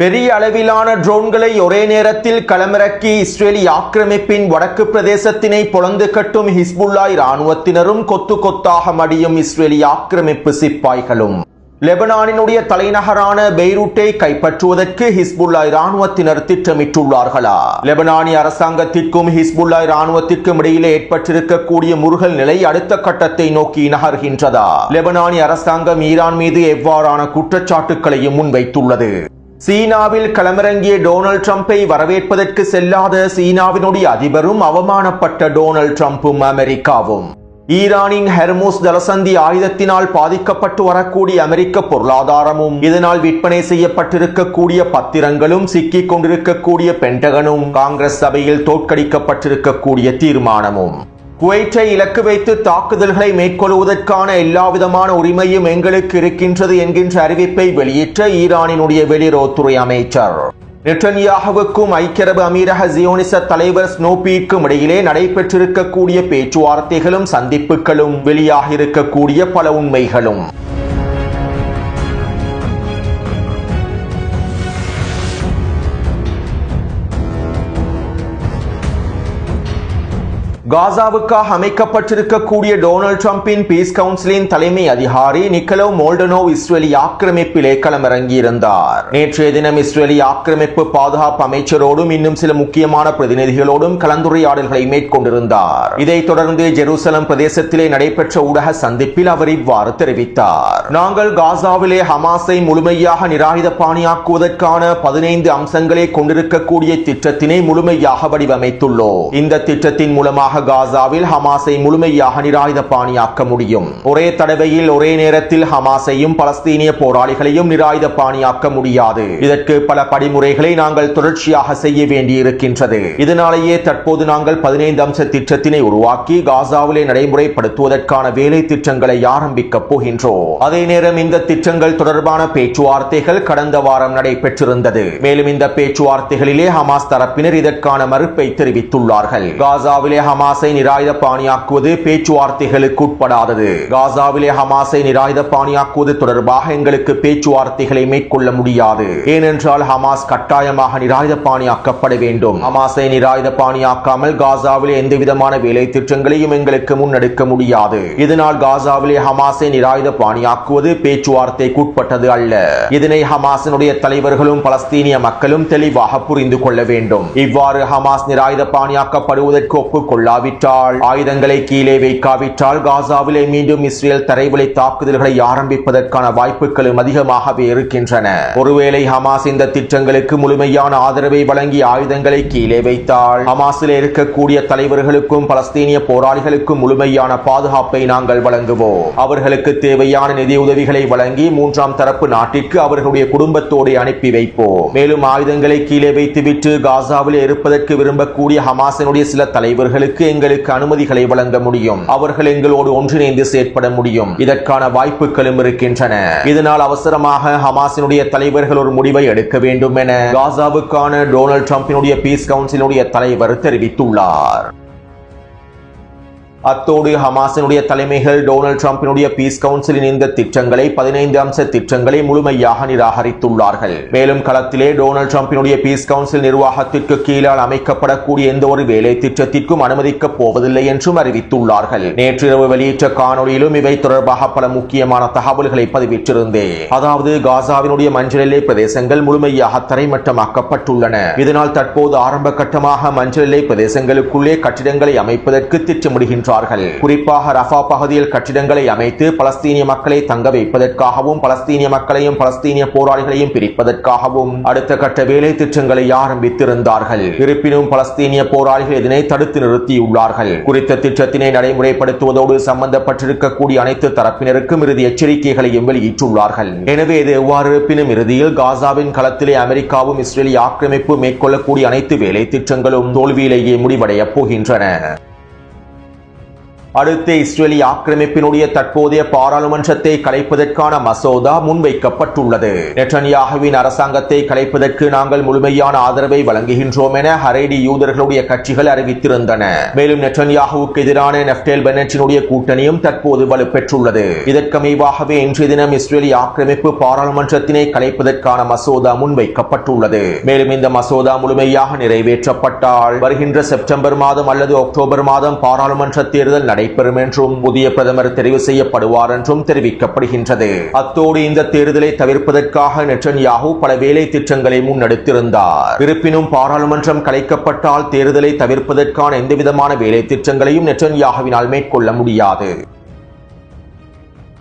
பெரிய அளவிலான ட்ரோன்களை ஒரே நேரத்தில் களமிறக்கி இஸ்ரேலி ஆக்கிரமிப்பின் வடக்கு பிரதேசத்தினை பொளந்து கட்டும் ஹிஸ்புல்லா இராணுவத்தினரும் கொத்து கொத்தாக மடியும் இஸ்ரேலி ஆக்கிரமிப்பு சிப்பாய்களும். லெபனானினுடைய தலைநகரான பெய்ரூட்டை கைப்பற்றுவதற்கு ஹிஸ்புல்லா இராணுவத்தினர் திட்டமிட்டுள்ளார்களா? லெபனானிய அரசாங்கத்திற்கும் ஹிஸ்புல்லா இராணுவத்திற்கும் இடையிலே ஏற்பட்டிருக்கக்கூடிய முருகல் நிலை அடுத்த கட்டத்தை நோக்கி நகர்கின்றதா? லெபனானிய அரசாங்கம் ஈரான் மீது எவ்வாறான குற்றச்சாட்டுக்களையும் முன்வைத்துள்ளது? சீனாவில் களமிறங்கிய டொனால்ட் ட்ரம்பை வரவேற்பதற்கு செல்லாத சீனாவினுடைய அதிபரும் அவமானப்பட்ட டொனால்ட் ட்ரம்பும் அமெரிக்காவும். ஈரானின் ஹெர்முஸ் ஜலசந்தி ஆயுதத்தினால் பாதிக்கப்பட்டு வரக்கூடிய அமெரிக்க பொருளாதாரமும் இதனால் விற்பனை செய்யப்பட்டிருக்கக்கூடிய பத்திரங்களும் சிக்கிக் கொண்டிருக்கக்கூடிய பென்டகனும் காங்கிரஸ் சபையில் தோற்கடிக்கப்பட்டிருக்கக்கூடிய தீர்மானமும் குவைத்தை இலக்கு வைத்து தாக்குதல்களை மேற்கொள்வதற்கான எல்லாவிதமான உரிமையும் எங்களுக்கு இருக்கின்றது என்கின்ற அறிவிப்பை வெளியிட்ட ஈரானினுடைய வெளியுறவுத்துறை அமைச்சர். நெட்டன்யாஹுவுக்கும் ஐக்கிய அரபு அமீரக ஜியோனிச தலைவர் ஸ்னோபிக்கும் இடையிலே நடைபெற்றிருக்கக்கூடிய பேச்சுவார்த்தைகளும் சந்திப்புகளும் வெளியாக இருக்கக்கூடிய பல உண்மைகளும். காசாவுக்காக அமைக்கப்பட்டிருக்கக்கூடிய டொனால்ட் ட்ரம்பின் பீஸ் கவுன்சிலின் தலைமை அதிகாரி நிக்கலோ மோல்டனோவ் இஸ்ரேலி ஆக்கிரமிப்பிலே களமிறங்கியிருந்தார். நேற்றைய தினம் இஸ்ரேலி ஆக்கிரமிப்பு பாதுகாப்பு அமைச்சரோடும் இன்னும் சில முக்கியமான பிரதிநிதிகளோடும் கலந்துரையாடல்களை மேற்கொண்டிருந்தார். இதைத் தொடர்ந்து ஜெருசலம் பிரதேசத்திலே நடைபெற்ற ஊடக சந்திப்பில் அவர் இவ்வாறு தெரிவித்தார். நாங்கள் காசாவிலே ஹமாஸை முழுமையாக நிராயுதபாணியாக்குவதற்கான 15 அம்சங்களை கொண்டிருக்கக்கூடிய திட்டத்தினை முழுமையாக வடிவமைத்துள்ளோம். இந்த திட்டத்தின் மூலமாக காசாவில் ஹமாஸை முழுமையாக நிராயுதபாணியாக்க முடியும். ஒரே தடவையில் ஒரே நேரத்தில் ஹமாஸையும் பலஸ்தீனிய போராளிகளையும் நிராயுதபாணியாக்க முடியாது. இதற்கு பல படிமுறைகளை நாங்கள் தொடர்ச்சியாக செய்ய வேண்டியிருக்கின்றது. இதனாலேயே தற்போது நாங்கள் 15 அம்ச திட்டத்தினை உருவாக்கி காசாவிலே நடைமுறைப்படுத்துவதற்கான வேலை திட்டங்களை ஆரம்பிக்கப் போகின்றோம். அதே நேரம் இந்த திட்டங்கள் தொடர்பான பேச்சுவார்த்தைகள் கடந்த வாரம் நடைபெற்றிருந்தது. மேலும் இந்த பேச்சுவார்த்தைகளிலே ஹமாஸ் தரப்பினர் இதற்கான மறுப்பை தெரிவித்துள்ளார்கள். காசாவிலே ஹமாஸை நிராயுதபாணியாக்குவது பேச்சுவார்த்தைகளுக்கு உட்படாதது. காசாவிலே ஹமாஸை நிராயுதபாணியாக்குவது தொடர்பாக எங்களுக்கு பேச்சுவார்த்தைகளை மேற்கொள்ள முடியாது. ஏனென்றால் ஹமாஸ் கட்டாயமாக நிராயுதபாணியாக்கப்பட வேண்டும். ஹமாஸை நிராயுதபாணியாக்காமல் காசாவிலே எந்தவிதமான வேலை திட்டங்களையும் எங்களுக்கு முன்னெடுக்க முடியாது. இதனால் காசாவிலே ஹமாஸை நிராயுதபாணியாக்குவது பேச்சுவார்த்தைக்கு உட்பட்டது அல்ல. இதனை ஹமாஸினுடைய தலைவர்களும் பலஸ்தீனிய மக்களும் தெளிவாக புரிந்து கொள்ள வேண்டும். இவ்வாறு ஹமாஸ் நிராயுதபாணியாக்கப்படுவதற்கு கொள்ளாவிட்டால், ஆயுதங்களை கீழே வைக்காவிட்டால் காசாவிலே மீண்டும் இஸ்ரேல் தரைவழி தாக்குதல்களை ஆரம்பிப்பதற்கான வாய்ப்புகளும் அதிகமாகவே இருக்கின்றன. ஒருவேளை ஹமாஸ் இந்த திட்டங்களுக்கு முழுமையான ஆதரவை வழங்கி ஆயுதங்களை கீழே வைத்தால் ஹமாஸில் இருக்கக்கூடிய தலைவர்களுக்கும் பலஸ்தீனிய போராளிகளுக்கும் முழுமையான பாதுகாப்பை நாங்கள் வழங்குவோம். அவர்களுக்கு தேவையான நிதி உதவிகளை வழங்கி 3ஆம் தரப்பு நாட்டிற்கு அவர்களுடைய குடும்பத்தோடு அனுப்பி வைப்போம். மேலும் ஆயுதங்களை கீழே வைத்துவிட்டு காசாவிலே இருப்பதற்கு விரும்பக்கூடிய ஹமாஸினுடைய சில தலைவர்களுக்கு எங்களுக்கு அனுமதிகளை வழங்க முடியும். அவர்கள் எங்களோடு ஒன்றிணைந்து செயற்பட முடியும். இதற்கான வாய்ப்புகளும் இருக்கின்றன. இதனால் அவசரமாக ஹமாஸினுடைய தலைவர்கள் ஒரு முடிவை எடுக்க வேண்டும் என காசாவுக்கான டொனால்ட் ட்ரம்பினுடைய பீஸ் கவுன்சிலுடைய தலைவர் தெரிவித்துள்ளார். அத்தோடு ஹமாஸினுடைய தலைமைகள் டொனால்ட் ட்ரம்பினுடைய பீஸ் கவுன்சிலின் இந்த திட்டங்களை 15 அம்ச திட்டங்களை முழுமையாக நிராகரித்துள்ளார்கள். மேலும் களத்திலே டொனால்ட் ட்ரம்பினுடைய பீஸ் கவுன்சில் நிர்வாகத்திற்கு கீழால் அமைக்கப்படக்கூடிய எந்த ஒரு வேலை திட்டத்திற்கும் அனுமதிக்கப் போவதில்லை என்றும் அறிவித்துள்ளார்கள். நேற்றிரவு வெளியிட்ட காணொலியிலும் இவை தொடர்பாக பல முக்கியமான தகவல்களை பதிவிட்டிருந்தேன். அதாவது காசாவினுடைய மஞ்சள் எல்லை பிரதேசங்கள் முழுமையாக தரைமட்டமாக்கப்பட்டுள்ளன. இதனால் தற்போது ஆரம்ப கட்டமாக மஞ்சள் எல்லை பிரதேசங்களுக்குள்ளே கட்டிடங்களை அமைப்பதற்கு திட்டமிடுகின்றனர். குறிப்பாக ரஃபா பகுதியில் கட்டிடங்களை அமைத்து பலஸ்தீனிய மக்களை தங்க வைப்பதற்காகவும் பலஸ்தீனிய மக்களையும் பலஸ்தீனிய போராளிகளையும் பிரிப்பதற்காகவும் அடுத்த கட்ட வேலை திட்டங்களை ஆரம்பித்திருந்தார்கள். இருப்பினும் பலஸ்தீனிய போராளிகள் இதனை தடுத்து நிறுத்தியுள்ளார்கள். குறித்த திட்டத்தினை நடைமுறைப்படுத்துவதோடு சம்பந்தப்பட்டிருக்கக்கூடிய அனைத்து தரப்பினருக்கும் இறுதி எச்சரிக்கைகளையும் வெளியிட்டுள்ளார்கள். எனவே இது எவ்வாறு இருப்பினும் இறுதியில் காசாவின் களத்திலே அமெரிக்காவும் இஸ்ரேலி ஆக்கிரமிப்பு மேற்கொள்ளக்கூடிய அனைத்து வேலை திட்டங்களும் தோல்வியிலேயே முடிவடையப் போகின்றன. அடுத்து இஸ்ரேலிய ஆக்கிரமிப்பினுடைய தற்போதைய பாராளுமன்றத்தை கலைப்பதற்கான மசோதா முன்வைக்கப்பட்டுள்ளது. நெட்டன்யாகுவின் அரசாங்கத்தை கலைப்பதற்கு நாங்கள் முழுமையான ஆதரவை வழங்குகின்றோம் என ஹரேடி யூதர்களுடைய கட்சிகள் அறிவித்திருந்தன. மேலும் நெட்டன்யாகுவுக்கு எதிரான நெப்டேல் பென்னட்டினுடைய கூட்டணியும் தற்போது வலுப்பெற்றுள்ளது. இதற்கமைவாகவே இன்றைய தினம் இஸ்ரேலிய ஆக்கிரமிப்பு பாராளுமன்றத்தினை கலைப்பதற்கான மசோதா முன்வைக்கப்பட்டுள்ளது. மேலும் இந்த மசோதா முழுமையாக நிறைவேற்றப்பட்டால் வருகின்ற செப்டம்பர் மாதம் அல்லது அக்டோபர் மாதம் பாராளுமன்ற தேர்தல் நடைபெறும் என்றும் புதிய பிரதமர் தெரிவு செய்யப்படுவார் என்றும் தெரிவிக்கப்படுகின்றது. அத்தோடு இந்த தேர்தலை தவிர்ப்பதற்காக நெட்டன்யாகு பல வேலை திட்டங்களை முன்னெடுத்திருந்தார். இருப்பினும் பாராளுமன்றம் கலைக்கப்பட்டால் தேர்தலை தவிர்ப்பதற்கான எந்தவிதமான வேலை திட்டங்களையும் நெட்டன்யாகுவினால் மேற்கொள்ள முடியாது.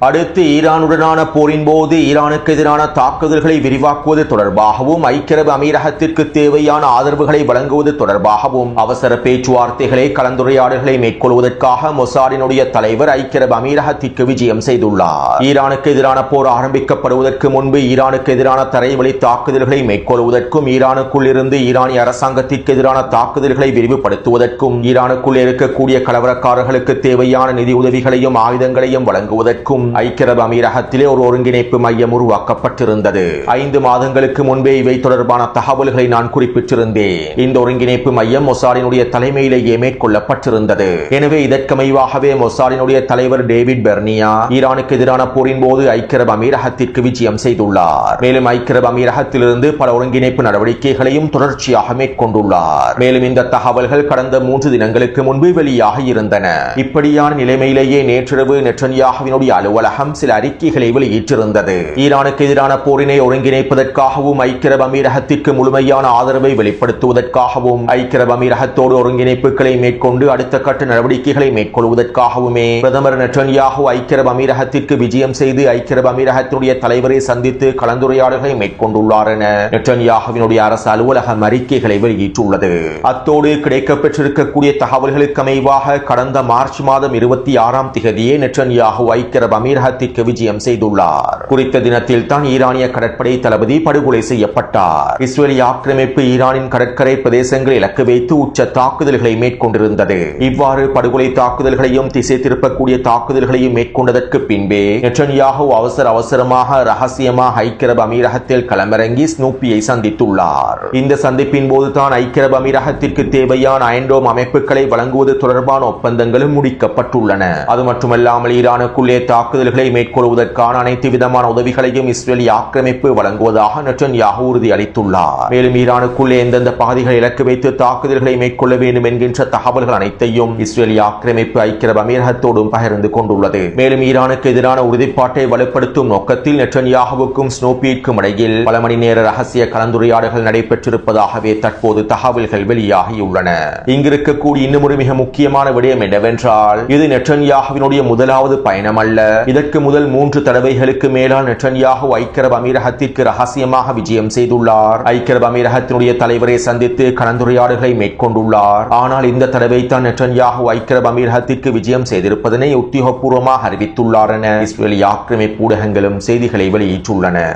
அடுத்து ஈரானுடனான போரின் போது ஈரானுக்கு எதிரான தாக்குதல்களை விரிவாக்குவது தொடர்பாகவும் ஐக்கிய அரபு அமீரகத்திற்கு தேவையான ஆதரவுகளை வழங்குவது தொடர்பாகவும் அவசர பேச்சுவார்த்தைகளை கலந்துரையாடல்களை மேற்கொள்வதற்காக மொசாடினுடைய தலைவர் ஐக்கிய அரபு அமீரகத்திற்கு விஜயம் செய்துள்ளார். ஈரானுக்கு எதிரான போர் ஆரம்பிக்கப்படுவதற்கு முன்பு ஈரானுக்கு எதிரான தரைவழி தாக்குதல்களை மேற்கொள்வதற்கும் ஈரானுக்குள் இருந்து ஈரானிய அரசாங்கத்திற்கு எதிரான தாக்குதல்களை விரிவுபடுத்துவதற்கும் ஈரானுக்குள் இருக்கக்கூடிய கலவரக்காரர்களுக்கு தேவையான நிதி உதவிகளையும் ஆயுதங்களையும் வழங்குவதற்கும் ஐக்கிய அரபு அமீரகத்திலே ஒரு ஒருங்கிணைப்பு மையம் உருவாக்கப்பட்டிருந்தது. 5 மாதங்களுக்கு முன்பே இவை தொடர்பான தகவல்களை நான் குறிப்பிட்டிருந்தேன். இந்த ஒருங்கிணைப்பு மையம் மொசாடினுடைய தலைமையிலேயே மேற்கொள்ளப்பட்டிருந்தது. எனவே இதற்கமைவாகவே மொசாடினுடைய தலைவர் டேவிட் பெர்னியா ஈரானுக்கு எதிரான போரின் போது ஐக்கிய அரபு அமீரகத்திற்கு விஜயம் செய்துள்ளார். மேலும் ஐக்கிய அரபு அமீரகத்திலிருந்து பல ஒருங்கிணைப்பு நடவடிக்கைகளையும் தொடர்ச்சியாக மேற்கொண்டுள்ளார். மேலும் இந்த தகவல்கள் கடந்த 3 தினங்களுக்கு முன்பு வெளியாக இருந்தன. இப்படியான நிலைமையிலேயே நேற்றிரவு நெட்டன்யாகுவினுடைய அலுவலகம் சில அறிக்கைகளை வெளியிட்டிருந்தது. ஈரானுக்கு எதிரான போரினை ஒருங்கிணைப்பதற்காகவும் ஐக்கிய அரபு அமீரகத்திற்கு முழுமையான ஆதரவை வெளிப்படுத்துவதற்காகவும் ஐக்கிய அரபு அமீரகத்தோடு ஒருங்கிணைப்புகளை மேற்கொண்டு அடுத்த கட்ட நடவடிக்கைகளை மேற்கொள்வதற்காகவுமே பிரதமர் நெட்டன்யாகு ஐக்கிய அரபு அமீரகத்திற்கு விஜயம் செய்து ஐக்கிய அரபு அமீரகத்தினுடைய தலைவரை சந்தித்து கலந்துரையாடல்களை மேற்கொண்டுள்ளார் என நெட்டன்யாகுவினுடைய அரசு அலுவலகம் அறிக்கைகளை வெளியிட்டுள்ளது. அத்தோடு கிடைக்கப்பெற்றிருக்கக்கூடிய தகவல்களுக்கு அமைவாக கடந்த மார்ச் மாதம் 26ஆம் தேதியே நெட்டன்யாகு ஐக்கிய அரபு அமீரகத்திற்கு விஜயம் செய்துள்ளார். குறித்த தினத்தில் தான் ஈரானிய கடற்படை தளபதி படுகொலை செய்யப்பட்டார். இஸ்ரேலிய ஆக்கிரமிப்பு ஈரானின் கடற்கரை பிரதேசங்களை இலக்கு வைத்து உச்ச தாக்குதல்களை மேற்கொண்டிருந்தது. இவ்வாறு படுகொலை தாக்குதல்களையும் திசை திருப்பக்கூடிய தாக்குதல்களையும் மேற்கொண்டதற்கு பின்பே நெட்டன்யாகு அவசரமாக ரகசியமாக ஐக்கிய அரபு அமீரகத்தில் களமிறங்கி ஸ்னூப்பியை சந்தித்துள்ளார். இந்த சந்திப்பின் போது தான் ஐக்கிய அரபு அமீரகத்திற்கு தேவையான அயன்டோம் அமைப்புகளை வழங்குவது தொடர்பான ஒப்பந்தங்களும் முடிக்கப்பட்டுள்ளன. அது மட்டுமல்லாமல் ஈரானுக்குள்ளே தாக்குதல்களை மேற்கொள்வதற்கான அனைத்து விதமான உதவிகளையும் இஸ்ரேலிய ஆக்கிரமிப்பு வழங்குவதாக நெட்டன்யாகு உறுதியளித்துள்ளார். மேலும் ஈரானுக்குள்ளே எந்தெந்த பகுதிகளை இலக்கு வைத்து தாக்குதல்களை மேற்கொள்ள வேண்டும் என்கின்ற தகவல்கள் அனைத்தையும் இஸ்ரேலிய ஆக்கிரமிப்பு ஐக்கிய அரபு அமீரகத்தோடும் பகிர்ந்து கொண்டுள்ளது. மேலும் ஈரானுக்கு எதிரான உறுதிப்பாட்டை வலுப்படுத்தும் நோக்கத்தில் நெட்டன்யாகுவுக்கும் ஸ்னோப்பிற்கும் இடையில் பல மணி நேர ரகசிய கலந்துரையாடல்கள் நடைபெற்றிருப்பதாகவே தற்போது தகவல்கள் வெளியாகியுள்ளன. இங்கிருக்கக்கூடிய இன்னும் ஒரு மிக முக்கியமான விடயம் என்னவென்றால் இது நெட்டன்யாகுவினுடைய முதலாவது பயணம் அல்ல. இதற்கு முதல் 3 தடவைகளுக்கு மேலால் நெட்டன்யாகு ஐக்கிய அரபு அமீரகத்திற்கு ரகசியமாக விஜயம் செய்துள்ளார். ஐக்கிய அரபு அமீரகத்தினுடைய தலைவரை சந்தித்து கலந்துரையாடல்களை மேற்கொண்டுள்ளார். ஆனால் இந்த தடவை தான் நெட்டன்யாகு ஐக்கிய அரபு அமீரகத்திற்கு விஜயம் செய்திருப்பதனை உத்தியோகபூர்வமாக அறிவித்துள்ளார் என இஸ்ரேலிய ஆக்கிரமிப்பு ஊடகங்களும் செய்திகளை வெளியிட்டுள்ளன.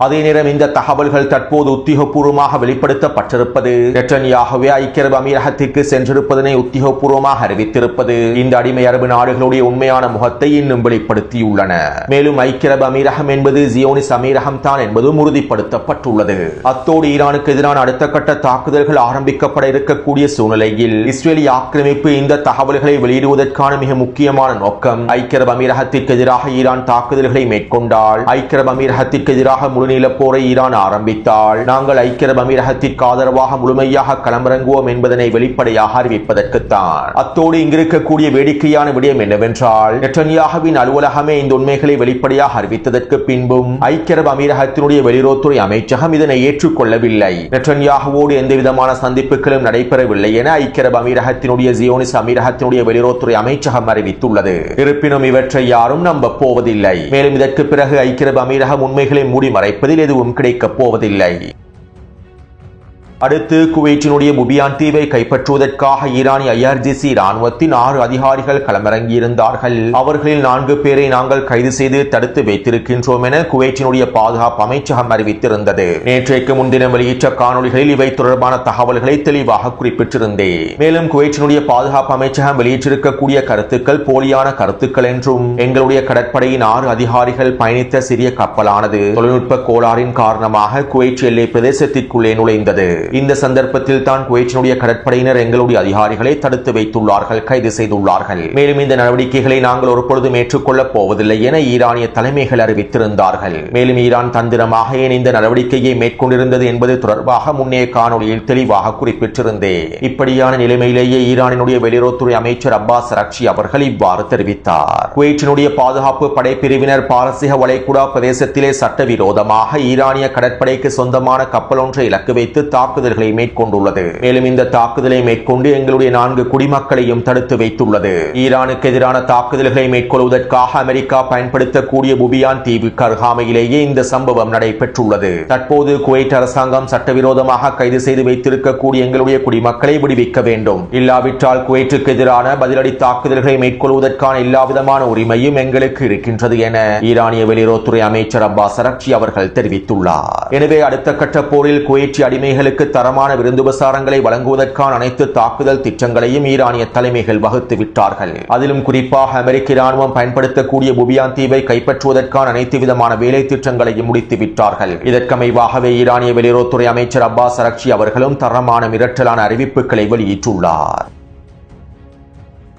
அதே நேரம் இந்த தகவல்கள் தற்போது உத்தியோகபூர்வமாக வெளிப்படுத்தப்பட்டிருப்பது நெட்டன்யாகுவே ஐக்கிய அரபு அமீரகத்திற்கு சென்றிருப்பதனை உத்தியோகபூர்வமாக அறிவித்திருப்பது இந்த அடிமை அரபு நாடுகளுடைய உண்மையான முகத்தை இன்னும் வெளிப்படுத்தியுள்ளன. மேலும் ஐக்கிய அரபு அமீரகம் என்பது ஜியோனிஸ் அமீரகம் தான் என்பதும் உறுதிப்படுத்தப்பட்டுள்ளது. அத்தோடு ஈரானுக்கு எதிரான அடுத்த கட்ட தாக்குதல்கள் ஆரம்பிக்கப்பட இருக்கக்கூடிய சூழ்நிலையில் இஸ்ரேலிய ஆக்கிரமிப்பு இந்த தகவல்களை வெளியிடுவதற்கான மிக முக்கியமான நோக்கம் ஐக்கிய அரபு அமீரகத்திற்கு எதிராக ஈரான் தாக்குதல்களை மேற்கொண்டால் ஐக்கிய அரபு அமீரகத்திற்கு எதிராக முழுநீள போரை ஈரான் ஆரம்பித்தால் நாங்கள் ஐக்கிய அரபு அமீரகத்திற்கு ஆதரவாக முழுமையாக களமிறங்குவோம் என்பதனை வெளிப்படையாக அறிவிப்பதற்குத்தான். அத்தோடு இங்கிருக்கக்கூடிய வேடிக்கையான விடயம் என்னவென்றால் நெட்டன்யாகுவின் அலுவலகமே இந்த உண்மைகளை வெளிப்படையாக அறிவித்ததற்கு பின்பும் ஐக்கிய அரபு அமீரகத்தினுடைய வெளியுறவுத்துறை அமைச்சகம் இதனை ஏற்றுக்கொள்ளவில்லை. நெட்டன்யாகுவோடு எந்தவிதமான சந்திப்புகளும் நடைபெறவில்லை என ஐக்கிய அரபு அமீரகத்தினுடைய ஜியோனிஸ் அமீரகத்தினுடைய வெளியுறவுத்துறை அமைச்சகம் அறிவித்துள்ளது. இருப்பினும் இவற்றை யாரும் நம்ப போவதில்லை. மேலும் இதற்கு பிறகு ஐக்கிய அரபு அமீரகம் உண்மைகளை மூடி மறைப்பதில் எதுவும் கிடைக்கப் போவதில்லை. அடுத்து குவைத்தினுடைய புபியான் தீவை கைப்பற்றுவதற்காக ஈரானிய IRGC ராணுவத்தின் 6 அதிகாரிகள் களமிறங்கியிருந்தார்கள். அவர்களில் 4 பேரை நாங்கள் கைது செய்து தடுத்து வைத்திருக்கின்றோம் என குவைத்தினுடைய பாதுகாப்பு அமைச்சகம் அறிவித்திருந்தது. நேற்றைக்கு முன்தினம் வெளியிட்ட காணொலிகளில் இவை தொடர்பான தகவல்களை தெளிவாக குறிப்பிட்டிருந்தேன். மேலும் குவைத்தினுடைய பாதுகாப்பு அமைச்சகம் வெளியிட்டிருக்கக்கூடிய கருத்துக்கள் போலியான கருத்துக்கள் என்றும், எங்களுடைய கடற்படையின் 6 அதிகாரிகள் பயணித்த சிறிய கப்பலானது தொழில்நுட்ப கோளாறின் காரணமாக குவைத் எல்லை பிரதேசத்திற்குள்ளே நுழைந்தது. இந்த சந்தர்ப்பத்தில் தான் குவைத்தினுடைய கடற்படையினர் எங்களுடைய அதிகாரிகளை தடுத்து வைத்துள்ளார்கள், கைது செய்துள்ளார்கள். மேலும் இந்த நடவடிக்கைகளை நாங்கள் ஒருபொழுதும் ஏற்றுக்கொள்ளப் போவதில்லை என ஈரானிய தலைமைகள் அறிவித்திருந்தார்கள். மேலும் ஈரான் தந்திரமாக ஏன் இந்த நடவடிக்கையை மேற்கொண்டிருந்தது என்பது தொடர்பாக முன்னே காணொலியில் தெளிவாக குறிப்பிட்டிருந்தேன். இப்படியான நிலைமையிலேயே ஈரானினுடைய வெளியுறவுத்துறை அமைச்சர் அப்பாஸ் அரக்சி அவர்கள் இவ்வாறு தெரிவித்தார். குவைத்தினுடைய பாதுகாப்பு படைப்பிரிவினர் பாரசீக வளைகுடா பிரதேசத்திலே சட்டவிரோதமாக ஈரானிய கடற்படைக்கு சொந்தமான கப்பல் ஒன்றை இலக்கு வைத்து தாக்குதல்களை மேற்கொண்டுள்ளது. மேலும் இந்த தாக்குதலை மேற்கொண்டு எங்களுடைய 4 குடிமக்களையும் தடுத்து வைத்துள்ளது. ஈரானுக்கு எதிரான தாக்குதல்களை மேற்கொள்வதற்காக அமெரிக்கா பயன்படுத்தக்கூடிய புபியான் தீவுக்கு அருகாமையிலேயே இந்த சம்பவம் நடைபெற்றுள்ளது. தற்போது குவைத் அரசாங்கம் சட்டவிரோதமாக கைது செய்து வைத்திருக்கக்கூடிய எங்களுடைய குடிமக்களை விடுவிக்க வேண்டும். இல்லாவிட்டால் குவைத்துக்கு எதிரான பதிலடி தாக்குதல்களை மேற்கொள்வதற்கான எல்லாவிதமான உரிமையும் எங்களுக்கு இருக்கின்றது என ஈரானிய வெளியுறவுத்துறை அமைச்சர் அப்பாஸ் அரக்சி அவர்கள் தெரிவித்துள்ளார். எனவே அடுத்த கட்ட போரில் குவைத்தி அடிமைகளுக்கு தரமான விருந்துபசாரங்களை வழங்குவதற்கான அனைத்து தாக்குதல் திட்டங்களையும் ஈரானிய தலைமைகள் வகுத்து விட்டார்கள். அதிலும் குறிப்பாக அமெரிக்க ராணுவம் பயன்படுத்தக்கூடிய புபியான் தீவை கைப்பற்றுவதற்கான அனைத்து விதமான வேலை திட்டங்களையும் முடித்து விட்டார்கள். இதற்கமைவாகவே ஈரானிய வெளியுறவுத்துறை அமைச்சர் அப்பாஸ் அரக்சி அவர்களும் தரமான மிரட்டலான அறிவிப்புகளை வெளியிட்டுள்ளார்.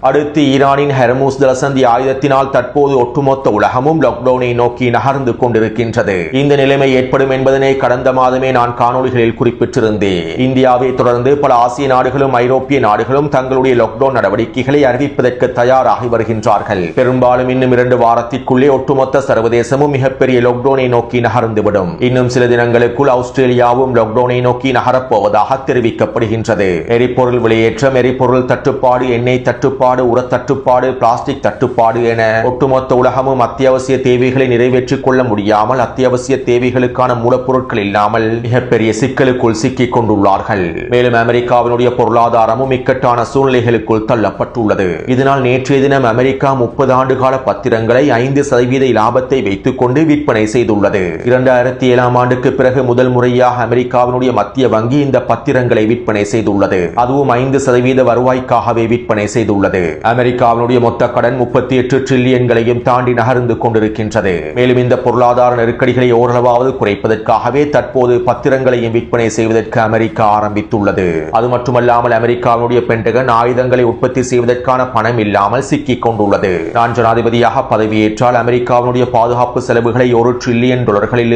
அடுத்து ஈரானின் ஹெர்முஸ் ஜலசந்தி ஆயுதத்தினால் தற்போது ஒட்டுமொத்த உலகமும் லாக்டவுனை நோக்கி நகர்ந்து கொண்டிருக்கின்றது. இந்த நிலைமை ஏற்படும் என்பதனை கடந்த மாதமே நான் காணொலிகளில் குறிப்பிட்டிருந்தேன். இந்தியாவை தொடர்ந்து பல ஆசிய நாடுகளும் ஐரோப்பிய நாடுகளும் தங்களுடைய லாக்டவுன் நடவடிக்கைகளை அறிவிப்பதற்கு தயாராகி வருகின்றார்கள். பெரும்பாலும் இன்னும் 2 வாரத்திற்குள்ளே ஒட்டுமொத்த சர்வதேசமும் மிகப்பெரிய லாக்டவுனை நோக்கி நகர்ந்துவிடும். இன்னும் சில தினங்களுக்குள் ஆஸ்திரேலியாவும் லாக்டவுனை நோக்கி நகரப்போவதாக தெரிவிக்கப்படுகின்றது. எரிபொருள் விலையேற்றம், எரிபொருள் தட்டுப்பாடு, எண்ணெய் தட்டுப்பாடு, உரத்தட்டுப்பாடு, பிளாஸ்டிக் தட்டுப்பாடு என ஒட்டுமொத்த உலகமும் அத்தியாவசிய தேவைகளை நிறைவேற்றிக் கொள்ள முடியாமல் அத்தியாவசிய தேவைகளுக்கான மூலப்பொருட்கள் இல்லாமல் மிகப்பெரிய சிக்கலுக்குள் சிக்கிக் கொண்டுள்ளார்கள். மேலும் அமெரிக்காவினுடைய பொருளாதாரமும் இக்கட்டான சூழ்நிலைகளுக்குள் தள்ளப்பட்டுள்ளது. இதனால் நேற்றைய தினம் அமெரிக்கா 30 ஆண்டுகால பத்திரங்களை 5% லாபத்தை வைத்துக் கொண்டு விற்பனை செய்துள்ளது. 2007 ஆண்டுக்கு பிறகு முதல் முறையாக அமெரிக்காவினுடைய மத்திய வங்கி இந்த பத்திரங்களை விற்பனை செய்துள்ளது. அதுவும் 5% வருவாய்க்காகவே விற்பனை செய்துள்ளது. அமெரிக்காவினுடைய மொத்த கடன் 38 டிரில்லியன்களையும் தாண்டி நகர்ந்து கொண்டிருக்கின்றது. மேலும் இந்த பொருளாதார நெருக்கடிகளை ஓரளவாவது குறைப்பதற்காகவே தற்போது பத்திரங்களையும் விற்பனை செய்வதற்கு அமெரிக்கா ஆரம்பித்துள்ளது. அது மட்டுமல்லாமல் அமெரிக்காவினுடைய பென்டகன் ஆயுதங்களை உற்பத்தி செய்வதற்கான பணம் இல்லாமல் சிக்கிக் கொண்டுள்ளது. நான் ஜனாதிபதியாக பதவியேற்றால் அமெரிக்காவினுடைய பாதுகாப்பு செலவுகளை $1 டிரில்லியன்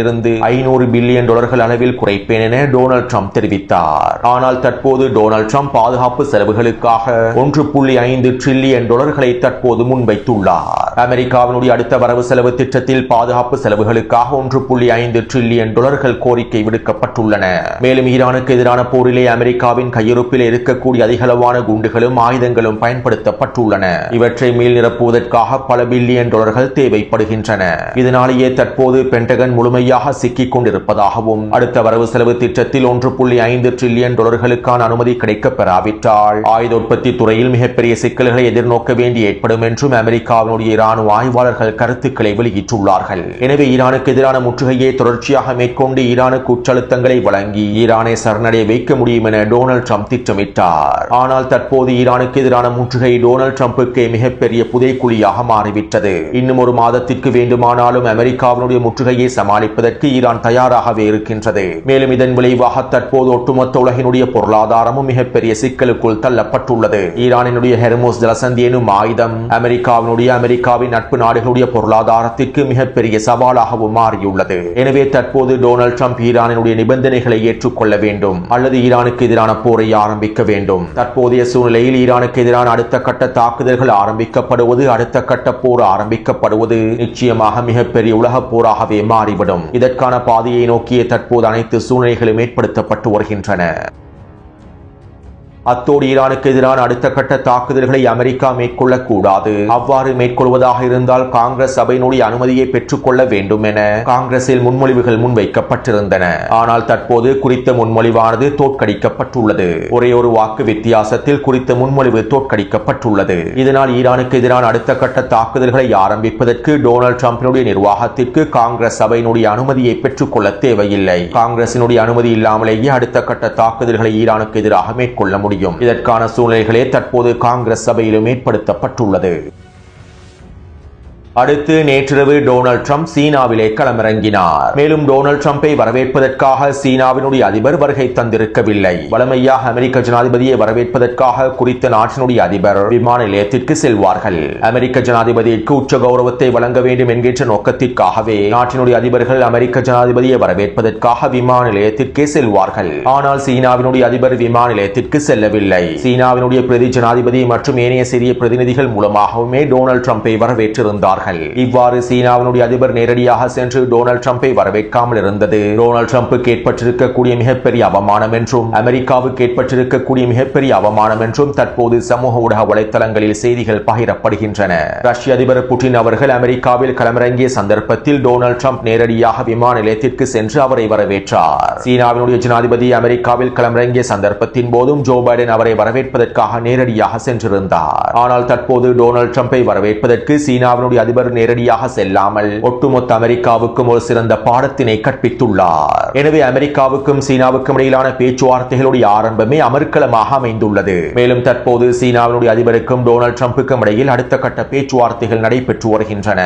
இருந்து $500 பில்லியன் அளவில் குறைப்பேன் என டொனால்ட் ட்ரம்ப் தெரிவித்தார். ஆனால் தற்போது டொனால்ட் ட்ரம்ப் பாதுகாப்பு செலவுகளுக்காக $1.5 டிரில்லியன் தற்போது முன்வைத்துள்ளார். அமெரிக்காவினுடைய அடுத்த வரவு செலவு திட்டத்தில் பாதுகாப்பு செலவுகளுக்காக $1.5 டிரில்லியன் கோரிக்கை விடுக்கப்பட்டுள்ளன. மேலும் ஈரானுக்கு எதிரான போரிலே அமெரிக்காவின் கையிருப்பில் இருக்கக்கூடிய அதிகளவான குண்டுகளும் ஆயுதங்களும் பயன்படுத்தப்பட்டுள்ளன. இவற்றை மீள் நிரப்புவதற்காக பல பில்லியன் டாலர்கள் தேவைப்படுகின்றன. இதனாலேயே தற்போது பென்டகன் முழுமையாக சிக்கிக் கொண்டிருப்பதாகவும் அடுத்த வரவு செலவு திட்டத்தில் $1.5 டிரில்லியன் அனுமதி கிடைக்கப் பெறாவிட்டால் ஆயுத உற்பத்தி துறையில் மிகப்பெரிய சிக்கல்களை எதிர்நோக்க வேண்டி ஏற்படும் என்றும் அமெரிக்காவினுடைய இராணுவ ஆய்வாளர்கள் கருத்துக்களை வெளியிட்டுள்ளார்கள். எனவே ஈரானுக்கு எதிரான முற்றுகையை தொடர்ச்சியாக மேற்கொண்டு ஈரானுக்கு உச்சழுத்தங்களை வழங்கி ஈரானை சரணடைய வைக்க முடியும் என டொனால்ட் ட்ரம்ப் திட்டமிட்டார். ஆனால் தற்போது ஈரானுக்கு எதிரான முற்றுகை டொனால்ட் ட்ரம்புக்கு மிகப்பெரிய புதைக்குழியாக மாறிவிட்டது. இன்னும் ஒரு மாதத்திற்கு வேண்டுமானாலும் அமெரிக்காவினுடைய முற்றுகையை சமாளிப்பதற்கு ஈரான் தயாராகவே இருக்கின்றது. மேலும் இதன் விளைவாக தற்போது ஒட்டுமொத்த உலகினுடைய பொருளாதாரமும் மிகப்பெரிய சிக்கலுக்குள் தள்ளப்பட்டுள்ளது. ஈரானினுடைய ஹெர்முஸ் ஜலசந்தி எனும் ஆயுதம் அமெரிக்காவின் நட்பு நாடுகளுடைய பொருளாதாரத்திற்கு மிகப்பெரிய சவாலாகவும் மாறியுள்ளது. எனவே தற்போது டொனால்ட் ட்ரம்ப் ஈரானினுடைய நிபந்தனைகளை ஏற்றுக்கொள்ள வேண்டும் அல்லது ஈரானுக்கு எதிரான போரை ஆரம்பிக்க வேண்டும். தற்போதைய சூழ்நிலையில் ஈரானுக்கு எதிரான அடுத்த கட்ட தாக்குதல்கள் ஆரம்பிக்கப்படுவது, அடுத்த கட்ட போர் ஆரம்பிக்கப்படுவது நிச்சயமாக மிகப்பெரிய உலக போராகவே மாறிவிடும். இதற்கான பாதையை நோக்கிய தற்போது அனைத்து சூழ்நிலைகளும் ஏற்படுத்தப்பட்டு வருகின்றன. அத்தோடு ஈரானுக்கு எதிரான அடுத்த கட்ட தாக்குதல்களை அமெரிக்கா மேற்கொள்ளக்கூடாது. அவ்வாறு மேற்கொள்வதாக இருந்தால் காங்கிரஸ் சபையினுடைய அனுமதியை பெற்றுக்கொள்ள வேண்டும் என காங்கிரஸில் முன்மொழிவுகள் முன்வைக்கப்பட்டிருந்தன. ஆனால் தற்போது குறித்த முன்மொழிவானது தோற்கடிக்கப்பட்டுள்ளது. ஒரே ஒரு வாக்கு வித்தியாசத்தில் குறித்த முன்மொழிவு தோற்கடிக்கப்பட்டுள்ளது. இதனால் ஈரானுக்கு எதிரான அடுத்த கட்ட தாக்குதல்களை ஆரம்பிப்பதற்கு டொனால்ட் டிரம்பினுடைய நிர்வாகத்திற்கு காங்கிரஸ் சபையினுடைய அனுமதியை பெற்றுக்கொள்ள தேவையில்லை. காங்கிரசினுடைய அனுமதி இல்லாமலேயே அடுத்த கட்ட தாக்குதல்களை ஈரானுக்கு எதிராக மேற்கொள்ள முடியும். இதற்கான சூழ்நிலைகளே தற்போது காங்கிரஸ் சபையிலும் ஏற்படுத்தப்பட்டுள்ளது. அடுத்து நேற்றிரவு டொனால்ட் ட்ரம்ப் சீனாவிலே களமிறங்கினார். மேலும் டொனால்ட் ட்ரம்பை வரவேற்பதற்காக சீனாவினுடைய அதிபர் வருகை தந்திருக்கவில்லை. வழமையாக அமெரிக்க ஜனாதிபதியை வரவேற்பதற்காக குறித்த நாட்டினுடைய அதிபர் விமான நிலையத்திற்கு செல்வார்கள். அமெரிக்க ஜனாதிபதிக்கு உச்ச கௌரவத்தை வழங்க வேண்டும் என்கின்ற நோக்கத்திற்காகவே நாட்டினுடைய அதிபர்கள் அமெரிக்க ஜனாதிபதியை வரவேற்பதற்காக விமான நிலையத்திற்கே செல்வார்கள். ஆனால் சீனாவினுடைய அதிபர் விமான நிலையத்திற்கு செல்லவில்லை. சீனாவினுடைய பிரதி ஜனாதிபதி மற்றும் ஏனைய சிறிய பிரதிநிதிகள் மூலமாகவுமே டொனால்ட் ட்ரம்பை வரவேற்றிருந்தார்கள். இவ்வாறு சீனாவினுடைய அதிபர் நேரடியாக சென்று டொனால்ட் ட்ரம்பை வரவேற்காமல் இருந்தது டொனால்ட் ட்ரம்புக்கு ஏற்பட்டிருக்கக்கூடிய மிகப்பெரிய அவமானம் என்றும் அமெரிக்காவுக்கு ஏற்பட்டிருக்கக்கூடிய மிகப்பெரிய அவமானம் என்றும் தற்போது சமூக ஊடக வலைத்தளங்களில் செய்திகள் பகிரப்படுகின்றன. ரஷ்ய அதிபர் புட்டின் அவர்கள் அமெரிக்காவில் களமிறங்கிய சந்தர்ப்பத்தில் டொனால்ட் ட்ரம்ப் நேரடியாக விமான நிலையத்திற்கு சென்று அவரை வரவேற்றார். சீனாவினுடைய ஜனாதிபதி அமெரிக்காவில் களமிறங்கிய சந்தர்ப்பத்தின் போதும் ஜோ பைடன் அவரை வரவேற்பதற்காக நேரடியாக சென்றிருந்தார். ஆனால் தற்போது டொனால்ட் ட்ரம்பை வரவேற்பதற்கு சீனாவினுடைய அதிபர் நேரடியாக செல்லாமல் ஒட்டுமொத்த அமெரிக்காவுக்கும் ஒரு சிறந்த பாடத்தினை கற்பித்துள்ளார். எனவே அமெரிக்காவுக்கும் சீனாவுக்கும் இடையிலான பேச்சுவார்த்தைகளுடைய ஆரம்பமே அமர்க்களமாக அமைந்துள்ளது. மேலும் தற்போது சீனாவினுடைய அதிபருக்கும் டொனால்ட் ட்ரம்புக்கும் இடையில் அடுத்த கட்ட பேச்சுவார்த்தைகள் நடைபெற்று வருகின்றன.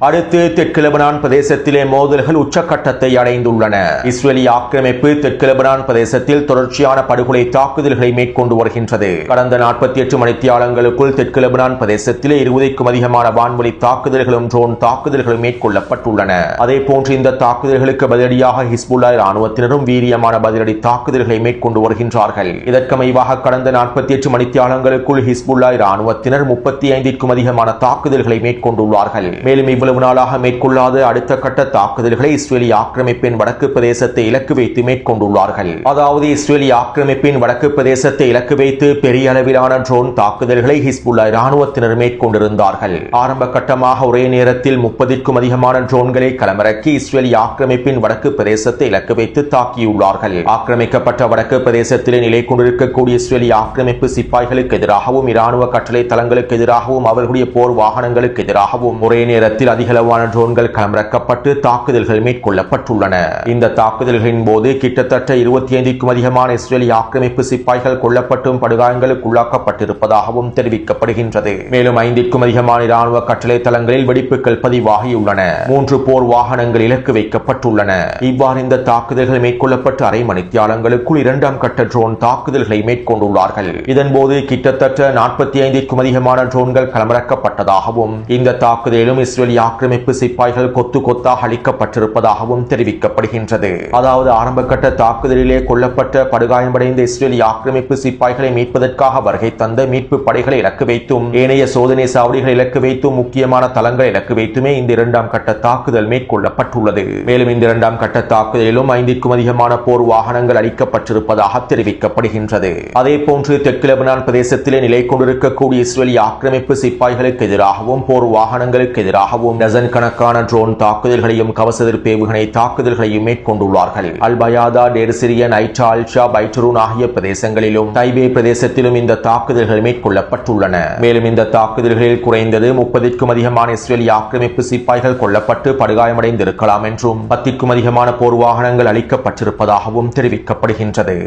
அடுத்து தெற்கு லெபனான் பிரதேசத்திலே மோதல்கள் உச்சக்கட்டத்தை அடைந்துள்ளன. இஸ்ரேலி ஆக்கிரமிப்பு தெற்கு லெபனான் பிரதேசத்தில் தொடர்ச்சியான படுகொலை தாக்குதல்களை மேற்கொண்டு வருகின்றது. கடந்த 48 மணித்தியாலங்களுக்குள் தெற்கு லெபனான் பிரதேசத்திலே 20க்கும் அதிகமான வான்வழி தாக்குதல்களும் ட்ரோன் தாக்குதல்களும் மேற்கொள்ளப்பட்டுள்ளன. அதே போன்று இந்த தாக்குதல்களுக்கு பதிலடியாக ஹிஸ்புல்லா ராணுவத்தினரும் வீரியமான பதிலடி தாக்குதல்களை மேற்கொண்டு வருகின்றார்கள். இதற்கமைவாக கடந்த 48 மணித்தியாலங்களுக்குள் ஹிஸ்புல்லா ராணுவத்தினர் 35க்கும் அதிகமான தாக்குதல்களை மேற்கொண்டுள்ளார்கள். மேலும் இவ்வளவு நாளாக மேற்கொள்ளாத அடுத்த கட்ட தாக்குதல்களை இஸ்ரேலி ஆக்கிரமிப்பின் வடக்கு பிரதேசத்தை இலக்கு வைத்து மேற்கொண்டுள்ளார்கள். அதாவது இஸ்ரேலி ஆக்கிரமிப்பின் வடக்கு பிரதேசத்தை இலக்கு வைத்து பெரிய அளவிலான ட்ரோன் தாக்குதல்களை ஹிஸ்புல்லா ராணுவத்தினர் மேற்கொண்டிருந்தார்கள். ஆரம்ப கட்டமாக ஒரே நேரத்தில் 30க்கும் அதிகமான ட்ரோன்களை களமிறக்கி இஸ்ரேலி ஆக்கிரமிப்பின் வடக்கு பிரதேசத்தை இலக்கு வைத்து தாக்கியுள்ளார்கள். ஆக்கிரமிக்கப்பட்ட வடக்கு பிரதேசத்திலே நிலை கொண்டிருக்கக்கூடிய இஸ்ரேலி ஆக்கிரமிப்பு சிப்பாய்களுக்கு எதிராகவும் இராணுவ கட்டளை தளங்களுக்கு எதிராகவும் அவர்களுடைய போர் வாகனங்களுக்கு எதிராகவும் ஒரே நேரத்தில் அதிகளவான ட்ரோன்கள் களமிறக்கப்பட்டு தாக்குதல்கள் மேற்கொள்ளப்பட்டுள்ளன. இந்த தாக்குதல்களின் போது கிட்டத்தட்ட 25க்கும் அதிகமான இஸ்ரேலி ஆக்கிரமிப்பு சிப்பாய்கள் கொல்லப்பட்டும் படுகாயங்களுக்கு உள்ளாக்கப்பட்டிருப்பதாகவும் தெரிவிக்கப்படுகின்றது. மேலும் 5க்கும் அதிகமான இராணுவ கட்டளை தளங்களில் வெடிப்புகள் பதிவாகியுள்ளன. 3 போர் வாகனங்கள் இலக்கு வைக்கப்பட்டுள்ளன. இவ்வாறு இந்த தாக்குதல்கள் மேற்கொள்ளப்பட்ட அரை மணித்தியாலங்களுக்குள் 2ஆம் கட்ட ட்ரோன் தாக்குதல்களை மேற்கொண்டுள்ளார்கள். இதன்போது கிட்டத்தட்ட 45க்கும் அதிகமான ட்ரோன்கள் களமிறக்கப்பட்டதாகவும் இந்த தாக்குதலிலும் இஸ்ரேலி ஆக்கிரமிப்பு சிப்பாய்கள் கொத்து கொத்தாக அளிக்கப்பட்டிருப்பதாகவும் தெரிவிக்கப்படுகின்றது. அதாவது ஆரம்ப கட்ட தாக்குதலிலே கொல்லப்பட்ட படுகாயமடைந்த இஸ்ரேலி ஆக்கிரமிப்பு சிப்பாய்களை மீட்பதற்காக வருகை தந்த மீட்பு படைகளை இலக்கு வைத்தும் ஏனைய சோதனை சாவடிகளை இலக்கு வைத்தும் முக்கியமான தளங்களை இலக்கு வைத்துமே இந்த 2ஆம் கட்ட தாக்குதல் மேற்கொள்ளப்பட்டுள்ளது. மேலும் இந்த 2ஆம் கட்ட தாக்குதலிலும் 5க்கும் அதிகமான போர் வாகனங்கள் அளிக்கப்பட்டிருப்பதாக தெரிவிக்கப்படுகின்றது. அதே போன்று தெற்கு லெபனான் பிரதேசத்திலே நிலை கொண்டிருக்கக்கூடிய இஸ்ரேலி ஆக்கிரமிப்பு சிப்பாய்களுக்கு எதிராகவும் போர் வாகனங்களுக்கு எதிராகவும் டசன் கணக்கான ட்ரோன் தாக்குதல்களையும் கவச எதிர்ப்பு ஏவுகணை தாக்குதல்களையும் மேற்கொண்டுள்ளார்கள். அல்பயாதா, டேர்சிரியன், ஐட்டா, அல்ஷா, பைட்டரூன் ஆகிய பிரதேசங்களிலும் தைபே பிரதேசத்திலும் இந்த தாக்குதல்கள் மேற்கொள்ளப்பட்டுள்ளன. மேலும் இந்த தாக்குதல்களில் குறைந்தது 30க்கும் அதிகமான இஸ்ரேலி ஆக்கிரமிப்பு சிப்பாய்கள் கொல்லப்பட்டு படுகாயமடைந்திருக்கலாம் என்றும் 10க்கும் அதிகமான போர் வாகனங்கள் அளிக்கப்பட்டிருப்பதாகவும் தெரிவிக்கப்படுகின்றது.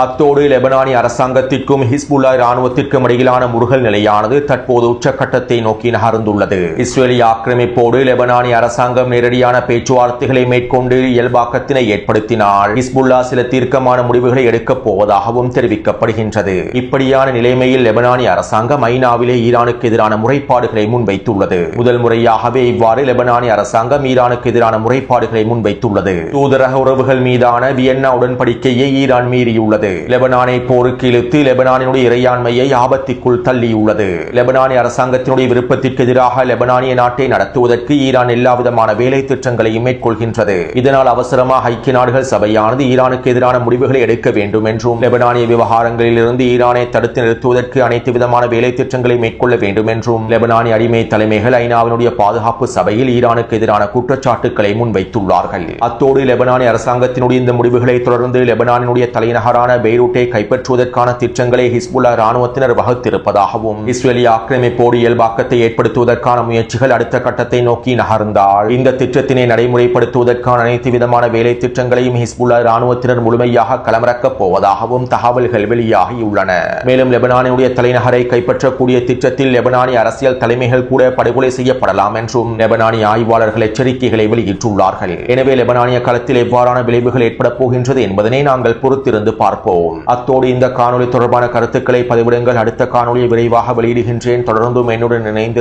அத்தோடு லெபனானி அரசாங்கத்திற்கும் ஹிஸ்புல்லா ராணுவத்திற்கும் இடையிலான முருகல் நிலையானது தற்போது உச்சக்கட்டத்தை நோக்கி நகர்ந்துள்ளது. இஸ்ரேலி ஆக்கிரமிப்போடு லெபனானி அரசாங்கம் நேரடியான பேச்சுவார்த்தைகளை மேற்கொண்டு இயல்பாக்கத்தினை ஏற்படுத்தினால் ஹிஸ்புல்லா சில தீர்க்கமான முடிவுகளை எடுக்கப் போவதாகவும் தெரிவிக்கப்படுகின்றது. இப்படியான நிலைமையில் லெபனானி அரசாங்கம் ஐநாவிலே ஈரானுக்கு எதிரான முறைப்பாடுகளை முன்வைத்துள்ளது. முதல் முறையாகவே இவ்வாறு லெபனானி அரசாங்கம் ஈரானுக்கு எதிரான முறைப்பாடுகளை முன்வைத்துள்ளது. தூதரக உறவுகள் மீதான வியன்னா உடன்படிக்கையை ஈரான் மீறியுள்ளது. செய்துள்ளது. லெபனானை போருக்கு இழுத்து லெபனானினுடைய இறையாண்மையை ஆபத்திற்குள் தள்ளியுள்ளது. லெபனானிய அரசாங்கத்தினுடைய விருப்பத்திற்கு எதிராக லெபனானிய நாட்டை நடத்துவதற்கு ஈரான் எல்லாவிதமான வேலை திட்டங்களையும் மேற்கொள்கின்றது. இதனால் அவசரமாக ஐக்கிய நாடுகள் சபையானது ஈரானுக்கு எதிரான முடிவுகளை எடுக்க வேண்டும் என்றும் லெபனானிய விவகாரங்களில் இருந்து ஈரானை தடுத்து நிறுத்துவதற்கு அனைத்து விதமான வேலை திட்டங்களை மேற்கொள்ள வேண்டும் என்றும் லெபனானிய அடிமை தலைமைகள் ஐநாவினுடைய பாதுகாப்பு சபையில் ஈரானுக்கு எதிரான குற்றச்சாட்டுக்களை முன்வைத்துள்ளார்கள். அத்தோடு லெபனானிய அரசாங்கத்தினுடைய இந்த முடிவுகளை தொடர்ந்து லெபனானினுடைய தலைநகரான பெய்ரூட்டை கைப்பற்றுவதற்கான திட்டங்களை ஹிஸ்புல்லா ராணுவத்தினர் வகுத்திருப்பதாகவும் இஸ்ரேலிய ஆக்கிரமிப்போடு இயல்பாக்கத்தை ஏற்படுத்துவதற்கான முயற்சிகள் அடுத்த கட்டத்தை நோக்கி நகர்ந்தால் இந்த திட்டத்தினை நடைமுறைப்படுத்துவதற்கான அனைத்து விதமான வேலை திட்டங்களையும் ஹிஸ்புல்லா ராணுவத்தினர் முழுமையாக களமிறக்கப் போவதாகவும் தகவல்கள் வெளியாகியுள்ளன. மேலும் லெபனானுடைய தலைநகரை கைப்பற்றக்கூடிய திட்டத்தில் லெபனானிய அரசியல் தலைமைகள் கூட படுகொலை செய்யப்படலாம் என்றும் லெபனானிய ஆய்வாளர்கள் எச்சரிக்கைகளை வெளியிட்டுள்ளார்கள். எனவே லெபனானிய களத்தில் எவ்வாறான விளைவுகள் ஏற்பட போகின்றது என்பதனை நாங்கள் பொறுத்திருந்து பார்ப்போம். அத்தோடு இந்த காணொலி தொடர்பான கருத்துக்களை பதிவிடுங்கள். அடுத்த காணொலியை விரைவாக வெளியிடுகின்றேன். தொடர்ந்தும் என்னுடன் இணைந்து